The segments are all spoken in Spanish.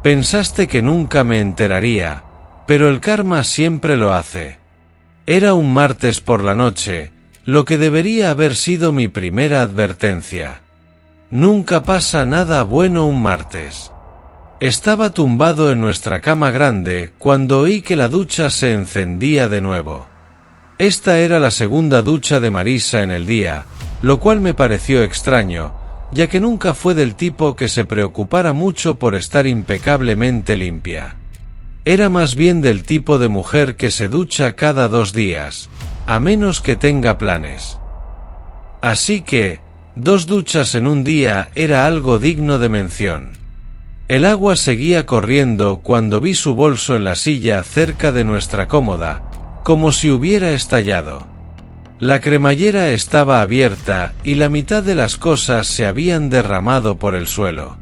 Pensaste que nunca me enteraría, pero el karma siempre lo hace. Era un martes por la noche, lo que debería haber sido mi primera advertencia. Nunca pasa nada bueno un martes. Estaba tumbado en nuestra cama grande cuando oí que la ducha se encendía de nuevo. Esta era la segunda ducha de Marisa en el día, lo cual me pareció extraño, ya que nunca fue del tipo que se preocupara mucho por estar impecablemente limpia. Era más bien del tipo de mujer que se ducha cada 2 días, a menos que tenga planes. Así que, 2 duchas en un día era algo digno de mención. El agua seguía corriendo cuando vi su bolso en la silla cerca de nuestra cómoda, como si hubiera estallado. La cremallera estaba abierta y la mitad de las cosas se habían derramado por el suelo.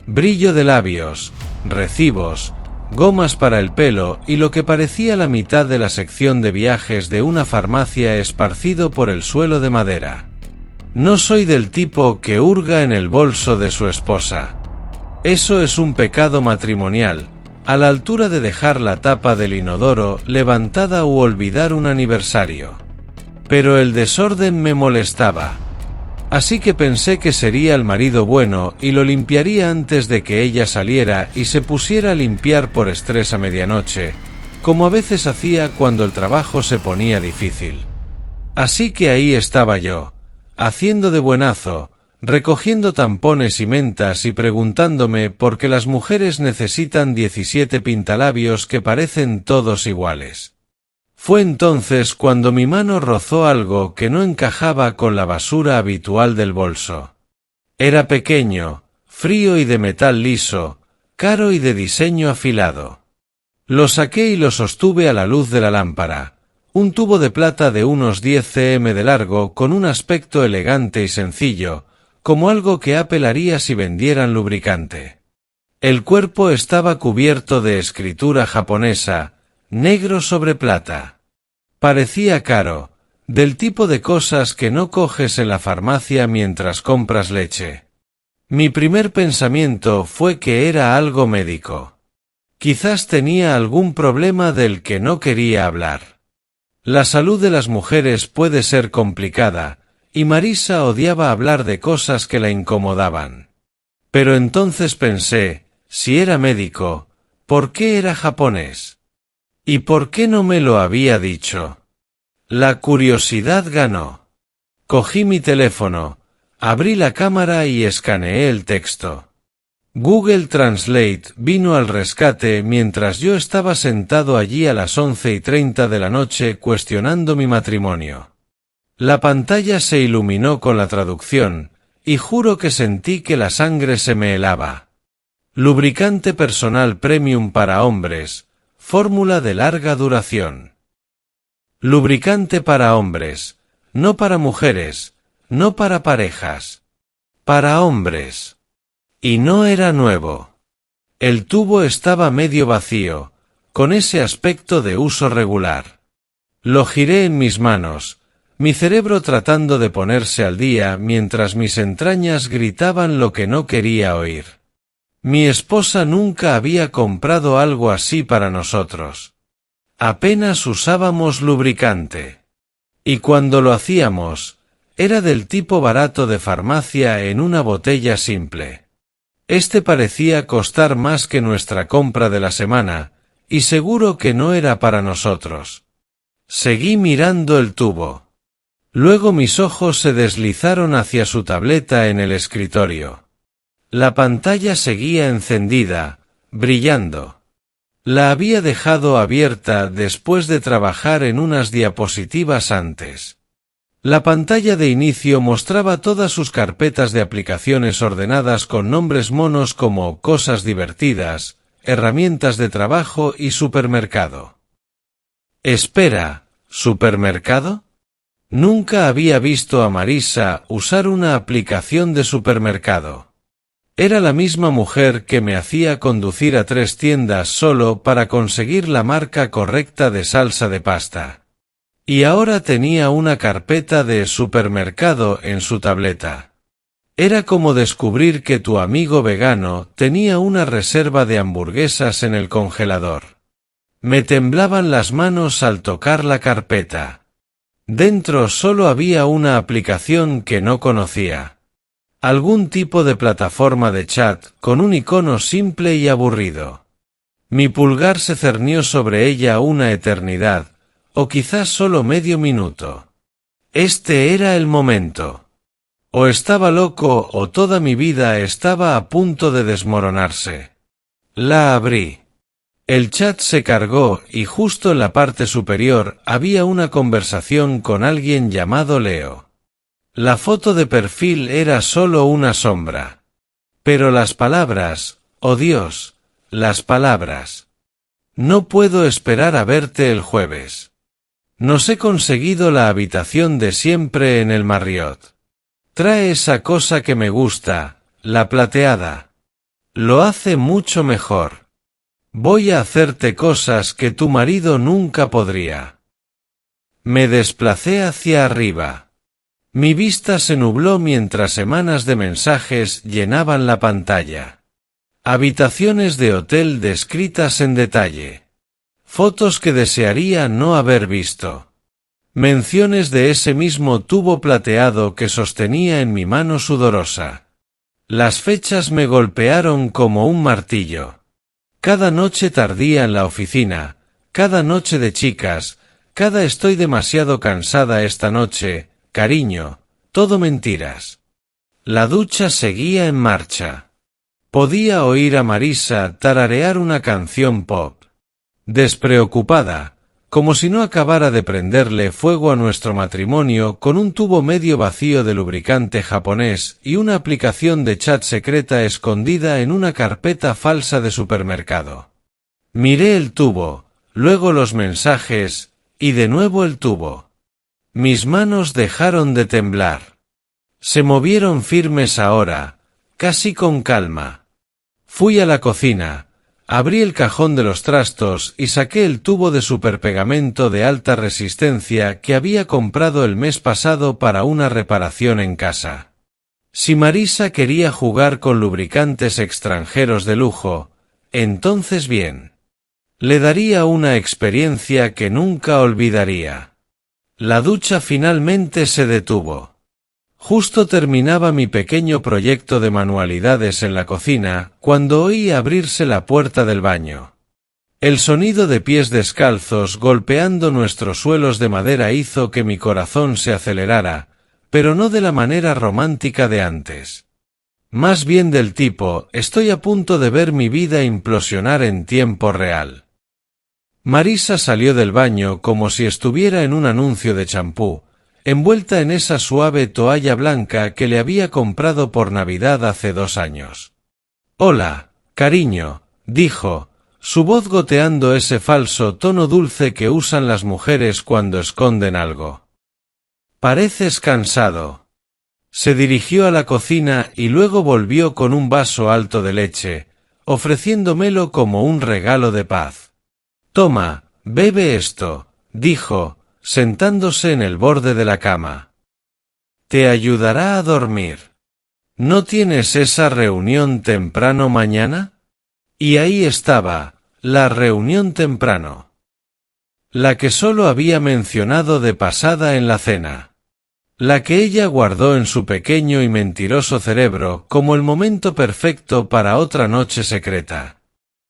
Brillo de labios, recibos, gomas para el pelo y lo que parecía la mitad de la sección de viajes de una farmacia esparcido por el suelo de madera. No soy del tipo que hurga en el bolso de su esposa. Eso es un pecado matrimonial, a la altura de dejar la tapa del inodoro levantada u olvidar un aniversario. Pero el desorden me molestaba. Así que pensé que sería el marido bueno y lo limpiaría antes de que ella saliera y se pusiera a limpiar por estrés a medianoche, como a veces hacía cuando el trabajo se ponía difícil. Así que ahí estaba yo, haciendo de buenazo, recogiendo tampones y mentas y preguntándome por qué las mujeres necesitan 17 pintalabios que parecen todos iguales. Fue entonces cuando mi mano rozó algo que no encajaba con la basura habitual del bolso. Era pequeño, frío y de metal liso, caro y de diseño afilado. Lo saqué y lo sostuve a la luz de la lámpara, un tubo de plata de unos 10 cm de largo con un aspecto elegante y sencillo, como algo que Apple haría si vendieran lubricante. El cuerpo estaba cubierto de escritura japonesa, negro sobre plata. Parecía caro, del tipo de cosas que no coges en la farmacia mientras compras leche. Mi primer pensamiento fue que era algo médico. Quizás tenía algún problema del que no quería hablar. La salud de las mujeres puede ser complicada, y Marisa odiaba hablar de cosas que la incomodaban. Pero entonces pensé, si era médico, ¿por qué era japonés? ¿Y por qué no me lo había dicho? La curiosidad ganó. Cogí mi teléfono, abrí la cámara y escaneé el texto. Google Translate vino al rescate mientras yo estaba sentado allí a las 11:30 de la noche cuestionando mi matrimonio. La pantalla se iluminó con la traducción, y juro que sentí que la sangre se me helaba. Lubricante personal premium para hombres. Fórmula de larga duración. Lubricante para hombres, no para mujeres, no para parejas. Para hombres. Y no era nuevo. El tubo estaba medio vacío, con ese aspecto de uso regular. Lo giré en mis manos, mi cerebro tratando de ponerse al día mientras mis entrañas gritaban lo que no quería oír. Mi esposa nunca había comprado algo así para nosotros. Apenas usábamos lubricante. Y cuando lo hacíamos, era del tipo barato de farmacia en una botella simple. Este parecía costar más que nuestra compra de la semana, y seguro que no era para nosotros. Seguí mirando el tubo. Luego mis ojos se deslizaron hacia su tableta en el escritorio. La pantalla seguía encendida, brillando. La había dejado abierta después de trabajar en unas diapositivas antes. La pantalla de inicio mostraba todas sus carpetas de aplicaciones ordenadas con nombres monos como cosas divertidas, herramientas de trabajo y supermercado. Espera, ¿supermercado? Nunca había visto a Marisa usar una aplicación de supermercado. Era la misma mujer que me hacía conducir a 3 tiendas solo para conseguir la marca correcta de salsa de pasta. Y ahora tenía una carpeta de supermercado en su tableta. Era como descubrir que tu amigo vegano tenía una reserva de hamburguesas en el congelador. Me temblaban las manos al tocar la carpeta. Dentro solo había una aplicación que no conocía. Algún tipo de plataforma de chat con un icono simple y aburrido. Mi pulgar se cernió sobre ella una eternidad, o quizás solo medio minuto. Este era el momento. O estaba loco o toda mi vida estaba a punto de desmoronarse. La abrí. El chat se cargó y justo en la parte superior había una conversación con alguien llamado Leo. La foto de perfil era solo una sombra. Pero las palabras, oh Dios, las palabras. No puedo esperar a verte el jueves. Nos he conseguido la habitación de siempre en el Marriott. Trae esa cosa que me gusta, la plateada. Lo hace mucho mejor. Voy a hacerte cosas que tu marido nunca podría. Me desplacé hacia arriba. Mi vista se nubló mientras semanas de mensajes llenaban la pantalla. Habitaciones de hotel descritas en detalle. Fotos que desearía no haber visto. Menciones de ese mismo tubo plateado que sostenía en mi mano sudorosa. Las fechas me golpearon como un martillo. Cada noche tardía en la oficina, cada noche de chicas, cada estoy demasiado cansada esta noche, cariño, todo mentiras. La ducha seguía en marcha. Podía oír a Marisa tararear una canción pop. Despreocupada, como si no acabara de prenderle fuego a nuestro matrimonio con un tubo medio vacío de lubricante japonés y una aplicación de chat secreta escondida en una carpeta falsa de supermercado. Miré el tubo, luego los mensajes, y de nuevo el tubo. Mis manos dejaron de temblar. Se movieron firmes ahora, casi con calma. Fui a la cocina. Abrí el cajón de los trastos y saqué el tubo de superpegamento de alta resistencia que había comprado el mes pasado para una reparación en casa. Si Marisa quería jugar con lubricantes extranjeros de lujo, entonces bien. Le daría una experiencia que nunca olvidaría. La ducha finalmente se detuvo. Justo terminaba mi pequeño proyecto de manualidades en la cocina, cuando oí abrirse la puerta del baño. El sonido de pies descalzos golpeando nuestros suelos de madera hizo que mi corazón se acelerara, pero no de la manera romántica de antes. Más bien del tipo, estoy a punto de ver mi vida implosionar en tiempo real. Marisa salió del baño como si estuviera en un anuncio de champú, envuelta en esa suave toalla blanca que le había comprado por Navidad hace 2 años. «Hola, cariño», dijo, su voz goteando ese falso tono dulce que usan las mujeres cuando esconden algo. «Pareces cansado». Se dirigió a la cocina y luego volvió con un vaso alto de leche, ofreciéndomelo como un regalo de paz. «Toma, bebe esto», dijo, sentándose en el borde de la cama. «Te ayudará a dormir. ¿No tienes esa reunión temprano mañana?» Y ahí estaba, la reunión temprano. La que solo había mencionado de pasada en la cena. La que ella guardó en su pequeño y mentiroso cerebro como el momento perfecto para otra noche secreta.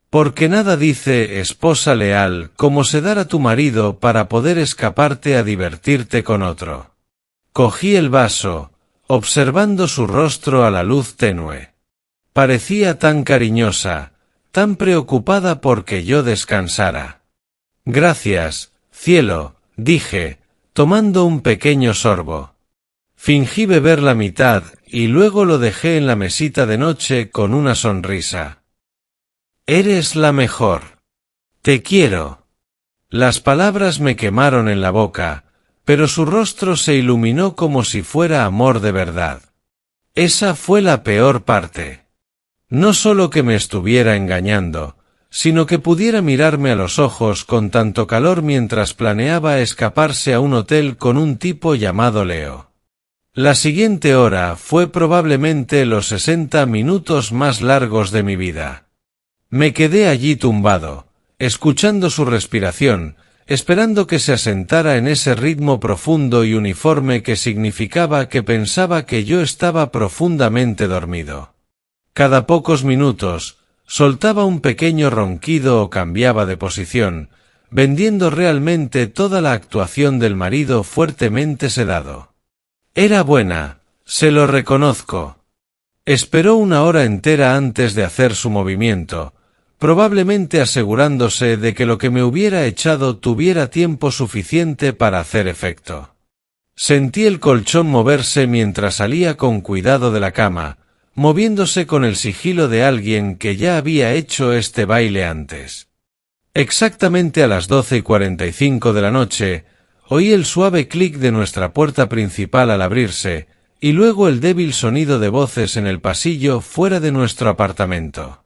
Porque nada dice esposa leal como sedar a tu marido para poder escaparte a divertirte con otro. Cogí el vaso, observando su rostro a la luz tenue. Parecía tan cariñosa, tan preocupada porque yo descansara. «Gracias, cielo», dije, tomando un pequeño sorbo. Fingí beber la mitad y luego lo dejé en la mesita de noche con una sonrisa. «Eres la mejor. Te quiero». Las palabras me quemaron en la boca, pero su rostro se iluminó como si fuera amor de verdad. Esa fue la peor parte. No solo que me estuviera engañando, sino que pudiera mirarme a los ojos con tanto calor mientras planeaba escaparse a un hotel con un tipo llamado Leo. La siguiente hora fue probablemente los 60 minutos más largos de mi vida. Me quedé allí tumbado, escuchando su respiración, esperando que se asentara en ese ritmo profundo y uniforme que significaba que pensaba que yo estaba profundamente dormido. Cada pocos minutos, soltaba un pequeño ronquido o cambiaba de posición, vendiendo realmente toda la actuación del marido fuertemente sedado. Era buena, se lo reconozco. Esperó una hora entera antes de hacer su movimiento, probablemente asegurándose de que lo que me hubiera echado tuviera tiempo suficiente para hacer efecto. Sentí el colchón moverse mientras salía con cuidado de la cama, moviéndose con el sigilo de alguien que ya había hecho este baile antes. Exactamente a las 12:45 de la noche, oí el suave clic de nuestra puerta principal al abrirse, y luego el débil sonido de voces en el pasillo fuera de nuestro apartamento.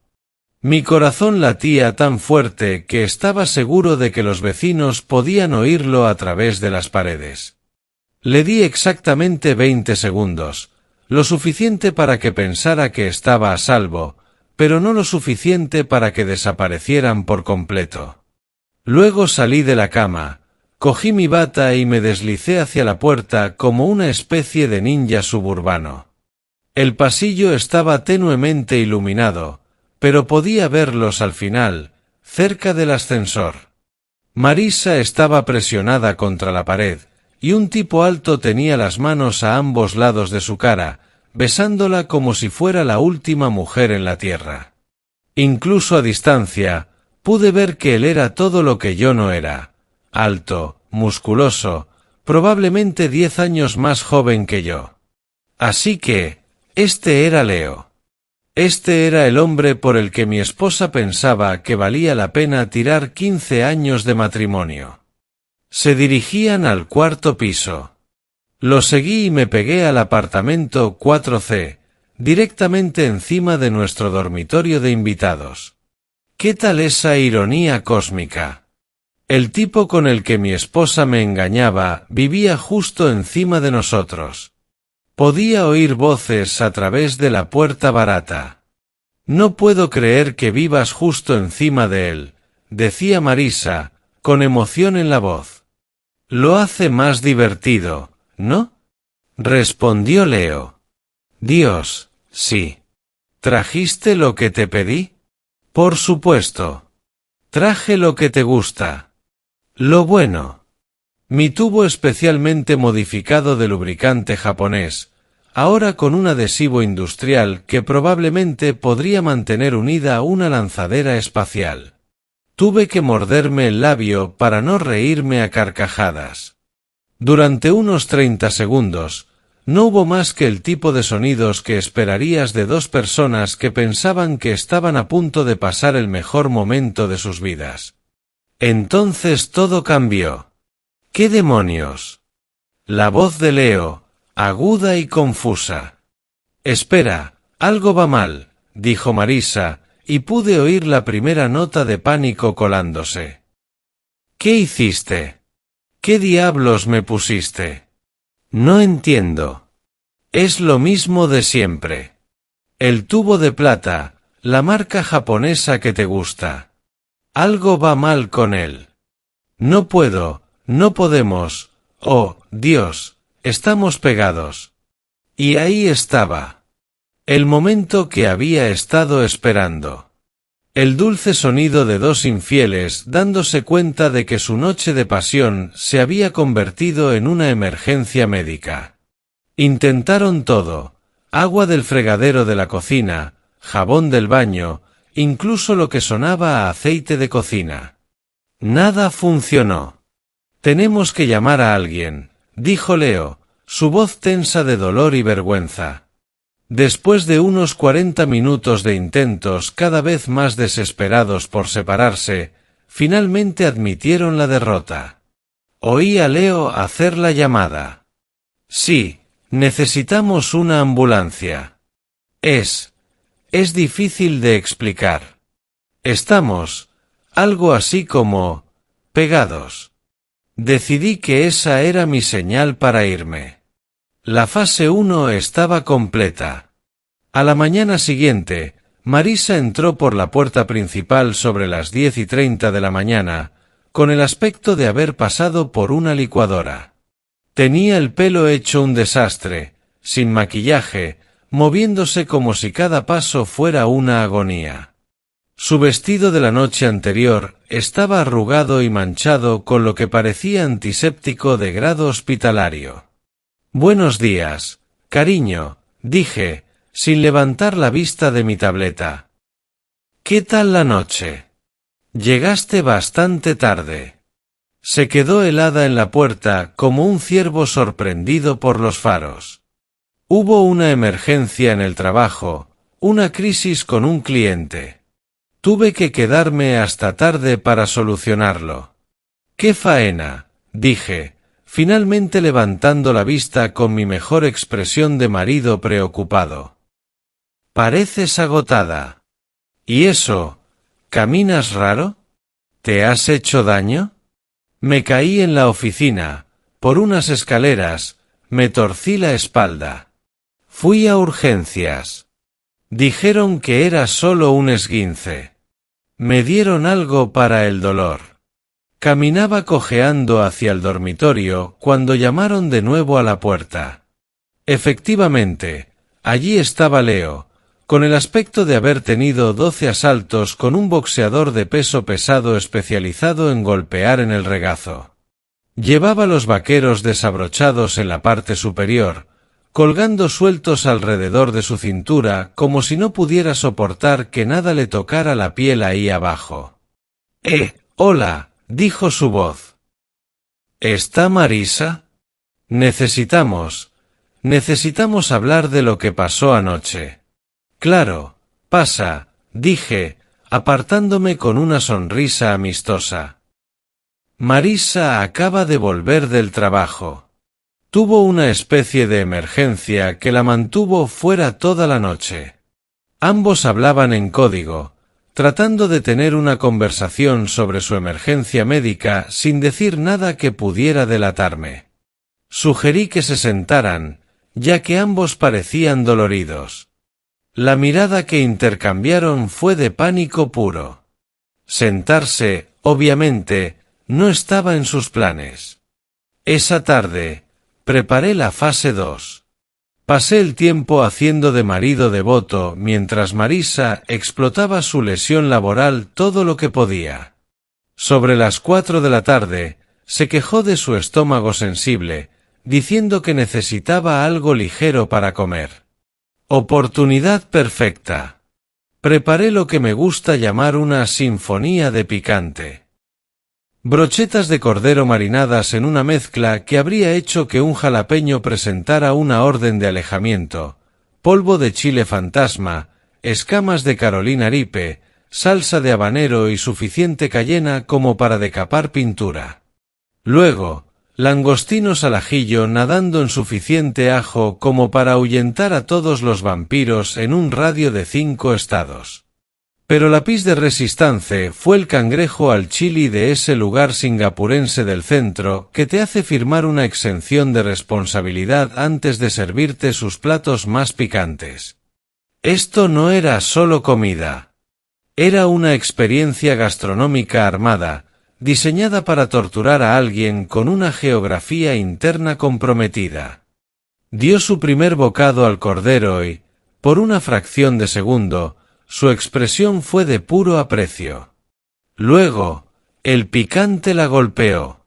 Mi corazón latía tan fuerte que estaba seguro de que los vecinos podían oírlo a través de las paredes. Le di exactamente 20 segundos, lo suficiente para que pensara que estaba a salvo, pero no lo suficiente para que desaparecieran por completo. Luego salí de la cama, cogí mi bata y me deslicé hacia la puerta como una especie de ninja suburbano. El pasillo estaba tenuemente iluminado, pero podía verlos al final, cerca del ascensor. Marisa estaba presionada contra la pared, y un tipo alto tenía las manos a ambos lados de su cara, besándola como si fuera la última mujer en la tierra. Incluso a distancia, pude ver que él era todo lo que yo no era. Alto, musculoso, probablemente 10 años más joven que yo. Así que, este era Leo. Este era el hombre por el que mi esposa pensaba que valía la pena tirar 15 años de matrimonio. Se dirigían al cuarto piso. Lo seguí y me pegué al apartamento 4C, directamente encima de nuestro dormitorio de invitados. ¿Qué tal esa ironía cósmica? El tipo con el que mi esposa me engañaba vivía justo encima de nosotros. Podía oír voces a través de la puerta barata. No puedo creer que vivas justo encima de él, decía Marisa, con emoción en la voz. Lo hace más divertido, ¿no? Respondió Leo. Dios, sí. ¿Trajiste lo que te pedí? Por supuesto. Traje lo que te gusta. Lo bueno. Mi tubo especialmente modificado de lubricante japonés, ahora con un adhesivo industrial que probablemente podría mantener unida a una lanzadera espacial. Tuve que morderme el labio para no reírme a carcajadas. Durante unos 30 segundos, no hubo más que el tipo de sonidos que esperarías de dos personas que pensaban que estaban a punto de pasar el mejor momento de sus vidas. Entonces todo cambió. ¿Qué demonios? La voz de Leo, aguda y confusa. Espera, algo va mal, dijo Marisa, y pude oír la primera nota de pánico colándose. ¿Qué hiciste? ¿Qué diablos me pusiste? No entiendo. Es lo mismo de siempre. El tubo de plata, la marca japonesa que te gusta. Algo va mal con él. No puedo, no podemos, oh, Dios, estamos pegados. Y ahí estaba. El momento que había estado esperando. El dulce sonido de dos infieles dándose cuenta de que su noche de pasión se había convertido en una emergencia médica. Intentaron todo, agua del fregadero de la cocina, jabón del baño, incluso lo que sonaba a aceite de cocina. Nada funcionó. Tenemos que llamar a alguien, dijo Leo, su voz tensa de dolor y vergüenza. Después de unos 40 minutos de intentos cada vez más desesperados por separarse, finalmente admitieron la derrota. Oí a Leo hacer la llamada. Sí, necesitamos una ambulancia. Es difícil de explicar. Estamos, algo así como, pegados. Decidí que esa era mi señal para irme. La fase 1 estaba completa. A la mañana siguiente, Marisa entró por la puerta principal sobre las 10:30 de la mañana, con el aspecto de haber pasado por una licuadora. Tenía el pelo hecho un desastre, sin maquillaje, moviéndose como si cada paso fuera una agonía. Su vestido de la noche anterior estaba arrugado y manchado con lo que parecía antiséptico de grado hospitalario. «Buenos días, cariño», dije, sin levantar la vista de mi tableta. «¿Qué tal la noche? Llegaste bastante tarde». Se quedó helada en la puerta como un ciervo sorprendido por los faros. Hubo una emergencia en el trabajo, una crisis con un cliente. Tuve que quedarme hasta tarde para solucionarlo. «¡Qué faena!», dije, finalmente levantando la vista con mi mejor expresión de marido preocupado. «Pareces agotada. ¿Y eso? ¿Caminas raro? ¿Te has hecho daño?» Me caí en la oficina, por unas escaleras, me torcí la espalda. Fui a urgencias. Dijeron que era solo un esguince. Me dieron algo para el dolor. Caminaba cojeando hacia el dormitorio cuando llamaron de nuevo a la puerta. Efectivamente, allí estaba Leo, con el aspecto de haber tenido 12 asaltos con un boxeador de peso pesado especializado en golpear en el regazo. Llevaba los vaqueros desabrochados en la parte superior, colgando sueltos alrededor de su cintura como si no pudiera soportar que nada le tocara la piel ahí abajo. Hola», dijo su voz. «¿Está Marisa? Necesitamos hablar de lo que pasó anoche». «Claro, pasa», dije, apartándome con una sonrisa amistosa. Marisa acaba de volver del trabajo. Tuvo una especie de emergencia que la mantuvo fuera toda la noche. Ambos hablaban en código, tratando de tener una conversación sobre su emergencia médica sin decir nada que pudiera delatarme. Sugerí que se sentaran, ya que ambos parecían doloridos. La mirada que intercambiaron fue de pánico puro. Sentarse, obviamente, no estaba en sus planes. Esa tarde, preparé la fase 2. Pasé el tiempo haciendo de marido devoto mientras Marisa explotaba su lesión laboral todo lo que podía. Sobre las 4 de la tarde, se quejó de su estómago sensible, diciendo que necesitaba algo ligero para comer. Oportunidad perfecta. Preparé lo que me gusta llamar una sinfonía de picante. Brochetas de cordero marinadas en una mezcla que habría hecho que un jalapeño presentara una orden de alejamiento, polvo de chile fantasma, escamas de Carolina Ripe, salsa de habanero y suficiente cayena como para decapar pintura. Luego, langostinos al ajillo nadando en suficiente ajo como para ahuyentar a todos los vampiros en un radio de 5 estados. Pero la piece de resistance fue el cangrejo al chili de ese lugar singapurense del centro que te hace firmar una exención de responsabilidad antes de servirte sus platos más picantes. Esto no era solo comida. Era una experiencia gastronómica armada, diseñada para torturar a alguien con una geografía interna comprometida. Dio su primer bocado al cordero y, por una fracción de segundo, su expresión fue de puro aprecio. Luego, el picante la golpeó.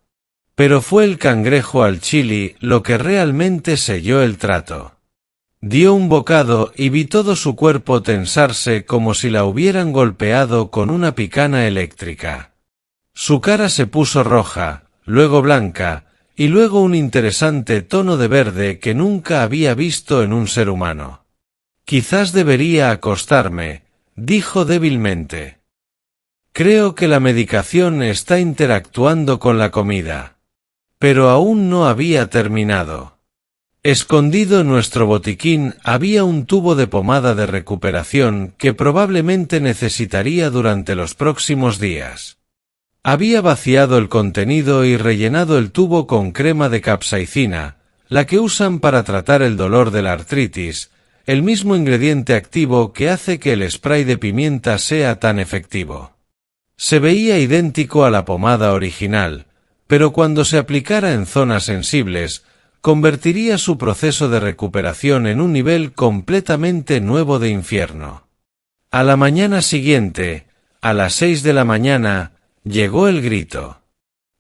Pero fue el cangrejo al chili lo que realmente selló el trato. Dio un bocado y vi todo su cuerpo tensarse como si la hubieran golpeado con una picana eléctrica. Su cara se puso roja, luego blanca, y luego un interesante tono de verde que nunca había visto en un ser humano. «Quizás debería acostarme», dijo débilmente. «Creo que la medicación está interactuando con la comida». Pero aún no había terminado. Escondido en nuestro botiquín había un tubo de pomada de recuperación que probablemente necesitaría durante los próximos días. Había vaciado el contenido y rellenado el tubo con crema de capsaicina, la que usan para tratar el dolor de la artritis, el mismo ingrediente activo que hace que el spray de pimienta sea tan efectivo. Se veía idéntico a la pomada original, pero cuando se aplicara en zonas sensibles, convertiría su proceso de recuperación en un nivel completamente nuevo de infierno. A la mañana siguiente, a las 6 de la mañana, llegó el grito.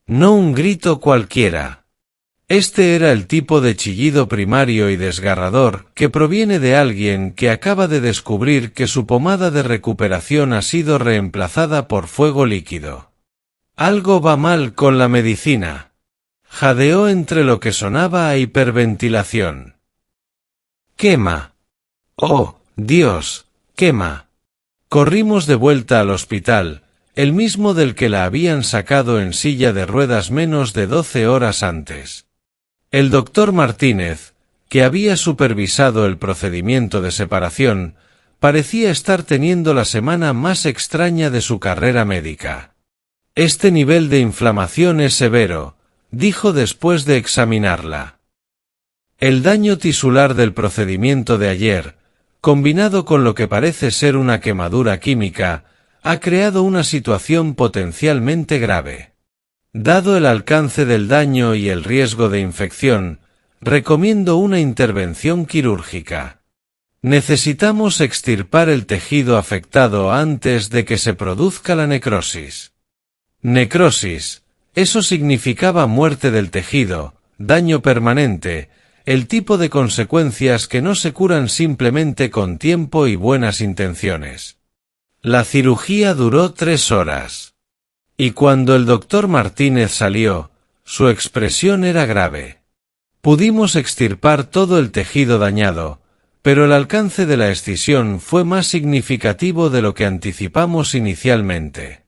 No un grito cualquiera. Este era el tipo de chillido primario y desgarrador que proviene de alguien que acaba de descubrir que su pomada de recuperación ha sido reemplazada por fuego líquido. Algo va mal con la medicina. Jadeó entre lo que sonaba a hiperventilación. Quema. Oh, Dios, quema. Corrimos de vuelta al hospital, el mismo del que la habían sacado en silla de ruedas menos de 12 horas antes. El doctor Martínez, que había supervisado el procedimiento de separación, parecía estar teniendo la semana más extraña de su carrera médica. Este nivel de inflamación es severo, dijo después de examinarla. El daño tisular del procedimiento de ayer, combinado con lo que parece ser una quemadura química, ha creado una situación potencialmente grave. Dado el alcance del daño y el riesgo de infección, recomiendo una intervención quirúrgica. Necesitamos extirpar el tejido afectado antes de que se produzca la necrosis. Necrosis, eso significaba muerte del tejido, daño permanente, el tipo de consecuencias que no se curan simplemente con tiempo y buenas intenciones. La cirugía duró 3 horas. Y cuando el doctor Martínez salió, su expresión era grave. Pudimos extirpar todo el tejido dañado, pero el alcance de la escisión fue más significativo de lo que anticipamos inicialmente.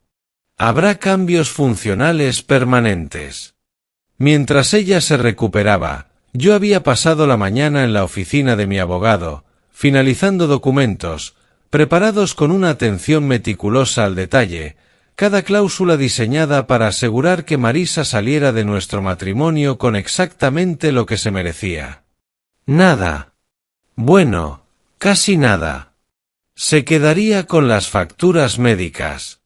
Habrá cambios funcionales permanentes. Mientras ella se recuperaba, yo había pasado la mañana en la oficina de mi abogado, finalizando documentos, preparados con una atención meticulosa al detalle, cada cláusula diseñada para asegurar que Marisa saliera de nuestro matrimonio con exactamente lo que se merecía. Nada. Bueno, casi nada. Se quedaría con las facturas médicas.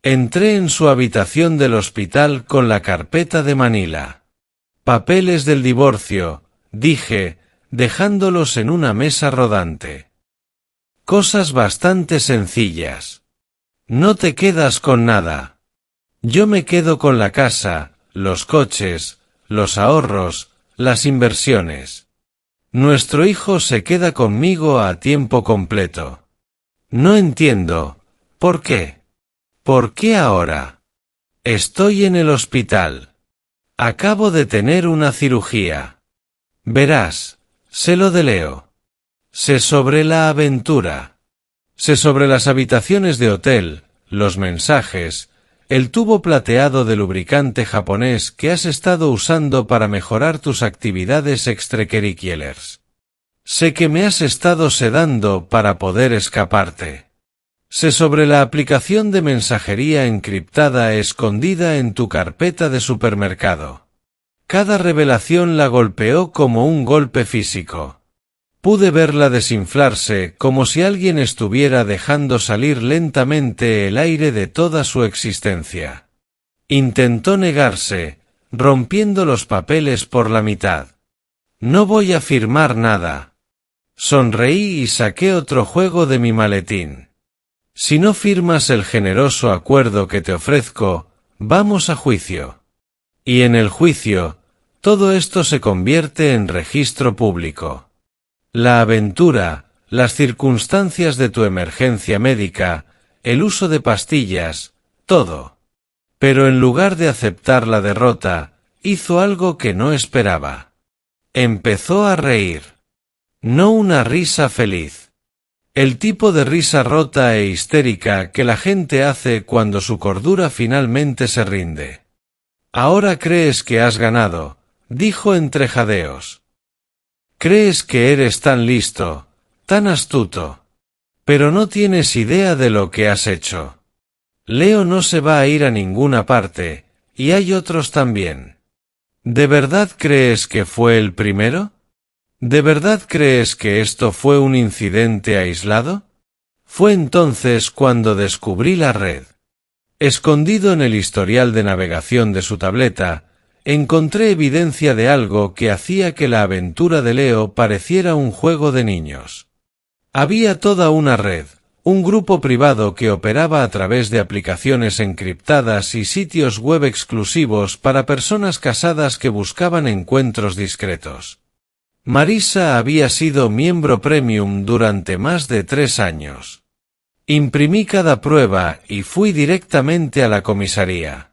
Entré en su habitación del hospital con la carpeta de Manila. Papeles del divorcio, dije, dejándolos en una mesa rodante. Cosas bastante sencillas. No te quedas con nada. Yo me quedo con la casa, los coches, los ahorros, las inversiones. Nuestro hijo se queda conmigo a tiempo completo. No entiendo. ¿Por qué? ¿Por qué ahora? Estoy en el hospital. Acabo de tener una cirugía. Verás, sé lo de Leo. Sé sobre la aventura. Sé sobre las habitaciones de hotel, los mensajes, el tubo plateado de lubricante japonés que has estado usando para mejorar tus actividades extracurriculares. Sé que me has estado sedando para poder escaparte. Sé sobre la aplicación de mensajería encriptada escondida en tu carpeta de supermercado. Cada revelación la golpeó como un golpe físico. Pude verla desinflarse como si alguien estuviera dejando salir lentamente el aire de toda su existencia. Intentó negarse, rompiendo los papeles por la mitad. No voy a firmar nada. Sonreí y saqué otro juego de mi maletín. Si no firmas el generoso acuerdo que te ofrezco, vamos a juicio. Y en el juicio, todo esto se convierte en registro público. La aventura, las circunstancias de tu emergencia médica, el uso de pastillas, todo. Pero en lugar de aceptar la derrota, hizo algo que no esperaba. Empezó a reír. No una risa feliz. El tipo de risa rota e histérica que la gente hace cuando su cordura finalmente se rinde. Ahora crees que has ganado, dijo entre jadeos. Crees que eres tan listo, tan astuto. Pero no tienes idea de lo que has hecho. Leo no se va a ir a ninguna parte, y hay otros también. ¿De verdad crees que fue el primero? ¿De verdad crees que esto fue un incidente aislado? Fue entonces cuando descubrí la red. Escondido en el historial de navegación de su tableta, encontré evidencia de algo que hacía que la aventura de Leo pareciera un juego de niños. Había toda una red, un grupo privado que operaba a través de aplicaciones encriptadas y sitios web exclusivos para personas casadas que buscaban encuentros discretos. Marisa había sido miembro premium durante más de 3 años. Imprimí cada prueba y fui directamente a la comisaría.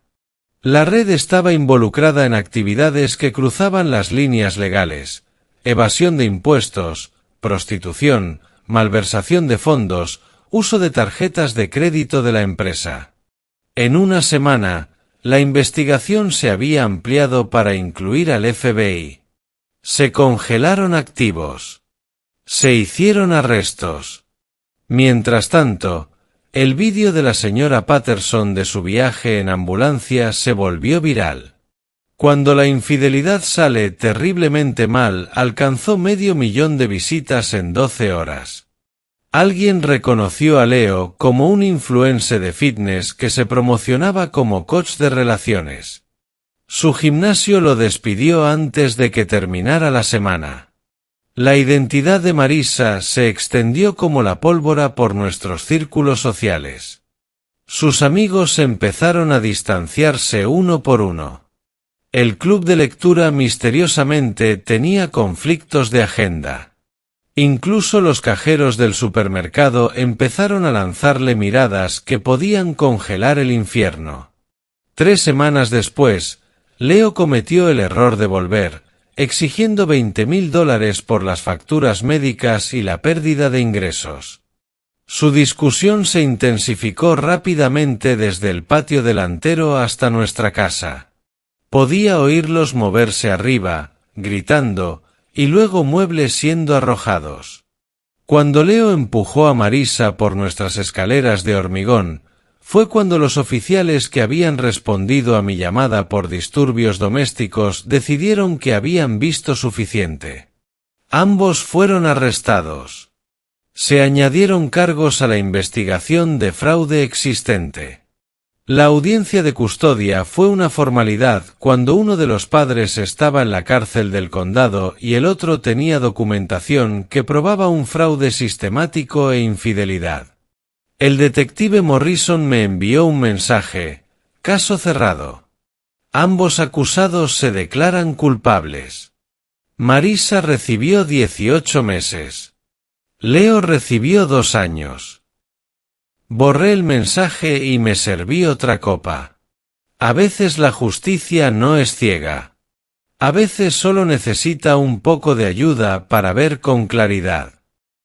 La red estaba involucrada en actividades que cruzaban las líneas legales: evasión de impuestos, prostitución, malversación de fondos, uso de tarjetas de crédito de la empresa. En una semana, la investigación se había ampliado para incluir al FBI. Se congelaron activos. Se hicieron arrestos. Mientras tanto, el vídeo de la señora Patterson de su viaje en ambulancia se volvió viral. Cuando la infidelidad sale terriblemente mal, alcanzó 500.000 de visitas en 12 horas. Alguien reconoció a Leo como un influencer de fitness que se promocionaba como coach de relaciones. Su gimnasio lo despidió antes de que terminara la semana. La identidad de Marisa se extendió como la pólvora por nuestros círculos sociales. Sus amigos empezaron a distanciarse uno por uno. El club de lectura misteriosamente tenía conflictos de agenda. Incluso los cajeros del supermercado empezaron a lanzarle miradas que podían congelar el infierno. 3 semanas después, Leo cometió el error de volver, exigiendo $20.000 por las facturas médicas y la pérdida de ingresos. Su discusión se intensificó rápidamente desde el patio delantero hasta nuestra casa. Podía oírlos moverse arriba, gritando, y luego muebles siendo arrojados. Cuando Leo empujó a Marisa por nuestras escaleras de hormigón, fue cuando los oficiales que habían respondido a mi llamada por disturbios domésticos decidieron que habían visto suficiente. Ambos fueron arrestados. Se añadieron cargos a la investigación de fraude existente. La audiencia de custodia fue una formalidad cuando uno de los padres estaba en la cárcel del condado y el otro tenía documentación que probaba un fraude sistemático e infidelidad. El detective Morrison me envió un mensaje: caso cerrado. Ambos acusados se declaran culpables. Marisa recibió 18 meses. Leo recibió 2 años. Borré el mensaje y me serví otra copa. A veces la justicia no es ciega. A veces solo necesita un poco de ayuda para ver con claridad.